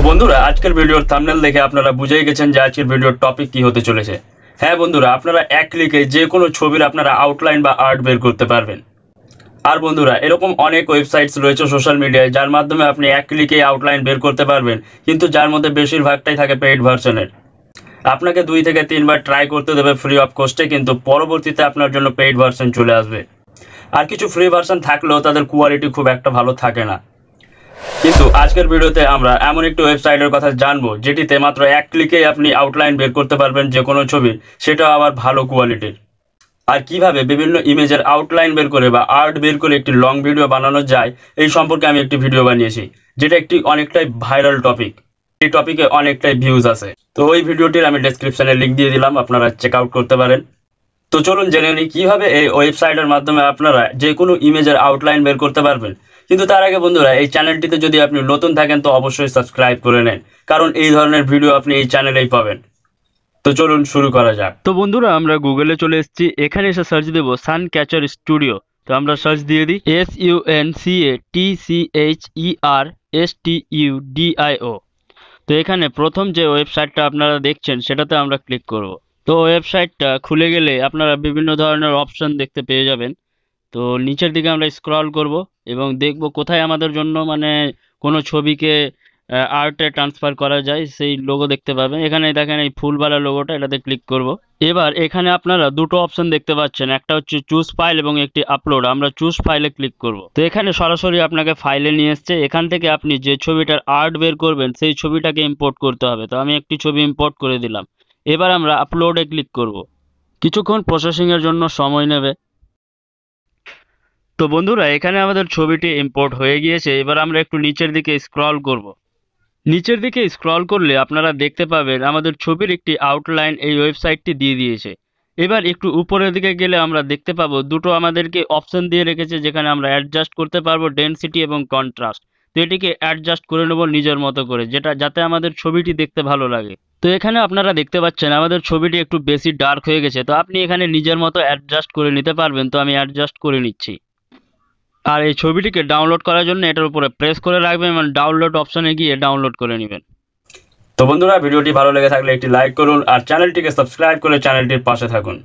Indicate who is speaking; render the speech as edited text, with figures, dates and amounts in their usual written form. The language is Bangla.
Speaker 1: বন্ধুরা আজকের ভিডিওর থাম্বনেল দেখে আপনারা বুঝেই গেছেন যে আজকের ভিডিওর টপিক কি হতে চলেছে। হ্যাঁ বন্ধুরা, আপনারা এক ক্লিকে যে কোনো ছবির আপনারা আউটলাইন বা আর্ট বের করতে পারবেন। আর বন্ধুরা, এরকম অনেক ওয়েবসাইটস রয়েছে সোশ্যাল মিডিয়ায় যার মাধ্যমে আপনি এক ক্লিকে আউটলাইন বের করতে পারবেন, কিন্তু যার মধ্যে বেশিরভাগটাই থাকে পেইড ভার্সনের। আপনাকে 2 থেকে 3 বার ট্রাই করতে দেবে ফ্রি অফ কস্টে, কিন্তু পরবর্তীতে আপনার জন্য পেইড ভার্সন চলে আসবে। আর কিছু ফ্রি ভার্সন থাকলেও তাদের কোয়ালিটি খুব একটা ভালো থাকে না। কিন্তু আজকের ভিডিওতে আমরা এমন একটি ওয়েবসাইটের কথা জানবো যেটিতে মাত্র এক ক্লিকেই আপনি আউটলাইন বের করতে পারবেন যে কোনো ছবির, সেটাও আবার ভালো কোয়ালিটির। আর কিভাবে বিভিন্ন ইমেজের আউটলাইন বের করে বা আর্ট বের করে একটি লং ভিডিও বানানো যায় এই সম্পর্কে আমি একটি ভিডিও বানিয়েছি, যেটা একটি অনেকটাই ভাইরাল টপিক। এই টপিকে অনেকটাই ভিউজ আছে। তো ওই ভিডিওটির আমি ডেসক্রিপশনে লিংক দিয়ে দিলাম, আপনারা চেক আউট করতে পারেন। তো চলুন জেনে নিই কিভাবে এই ওয়েবসাইটের মাধ্যমে আপনারা যে কোনো ইমেজের আউটলাইন বের করতে পারবেন। কিন্তু তার আগে বন্ধুরা, এই চ্যানেলটিতে যদি আপনি নতুন থাকেন তো অবশ্যই সাবস্ক্রাইব করে নেন, কারণ এই ধরনের ভিডিও আপনি এই চ্যানেলেই পাবেন। তো চলুন শুরু করা যাক। তো বন্ধুরা, আমরা গুগলে চলে এসেছি। এখানে এসে সার্চ দেব সান ক্যাচার স্টুডিও। তো আমরা সার্চ দিয়ে দিই SUNCATCHERSTUDIO। তো এখানে প্রথম যে ওয়েবসাইটটা আপনারা দেখছেন সেটাতে আমরা ক্লিক করব। তো ওয়েবসাইটটা খুলে গেলে আপনারা বিভিন্ন ধরনের অপশন দেখতে পেয়ে যাবেন। তো নিচের দিকে আমরা স্ক্রল করব এবং দেখব কোথায় আমাদের জন্য কোনো ছবিকে আর্টে ট্রান্সফার করা যায় সেই লোগো দেখতে পাবেন। এখানে দেখেন এই ফুলওয়ালা লোগোটা, এটাতে ক্লিক করব। এবার এখানে আপনারা দুটো অপশন দেখতে পাচ্ছেন, একটা হচ্ছে চুজ ফাইল এবং একটি আপলোড। আমরা চুজ ফাইলে ক্লিক করব। তো এখানে সরাসরি আপনাকে ফাইলে নিয়ে এসছে। এখান থেকে আপনি যে ছবিটার আর্ট বের করবেন সেই ছবিটাকে ইম্পোর্ট করতে হবে। তো আমি একটি ছবি ইম্পোর্ট করে দিলাম। এবার আমরা আপলোডে ক্লিক করব। কিছুক্ষণ প্রসেসিংয়ের জন্য সময় নেবে। তো বন্ধুরা, এখানে আমাদের ছবিটি ইম্পোর্ট হয়ে গিয়েছে। এবার আমরা একটু নিচের দিকে স্ক্রল করব। নিচের দিকে স্ক্রল করলে আপনারা দেখতে পাবেন আমাদের ছবির একটি আউটলাইন এই ওয়েবসাইটটি দিয়ে দিয়েছে। এবার একটু উপরের দিকে গেলে আমরা দেখতে পাবো দুটো আমাদেরকে অপশন দিয়ে রেখেছে, যেখানে আমরা অ্যাডজাস্ট করতে পারবো ডেনসিটি এবং কন্ট্রাস্ট। তো এটিকে অ্যাডজাস্ট করে নেব নিজের মতো করে, যাতে আমাদের ছবিটি দেখতে ভালো লাগে। তো এখানে আপনারা দেখতে পাচ্ছেন আমাদের ছবিটি একটু বেশি ডার্ক হয়ে গেছে। তো আপনি এখানে নিজের মতো অ্যাডজাস্ট করে নিতে পারবেন। তো আমি অ্যাডজাস্ট করে নিচ্ছি। আর এই ছবিটিকে ডাউনলোড করার জন্য এটার উপরে প্রেস করে রাখবেন এবং ডাউনলোড অপশনে গিয়ে ডাউনলোড করে নেবেন। তো বন্ধুরা, ভিডিওটি ভালো লেগে থাকলে একটি লাইক করুন আর চ্যানেলটিকে সাবস্ক্রাইব করে চ্যানেলটির পাশে থাকুন।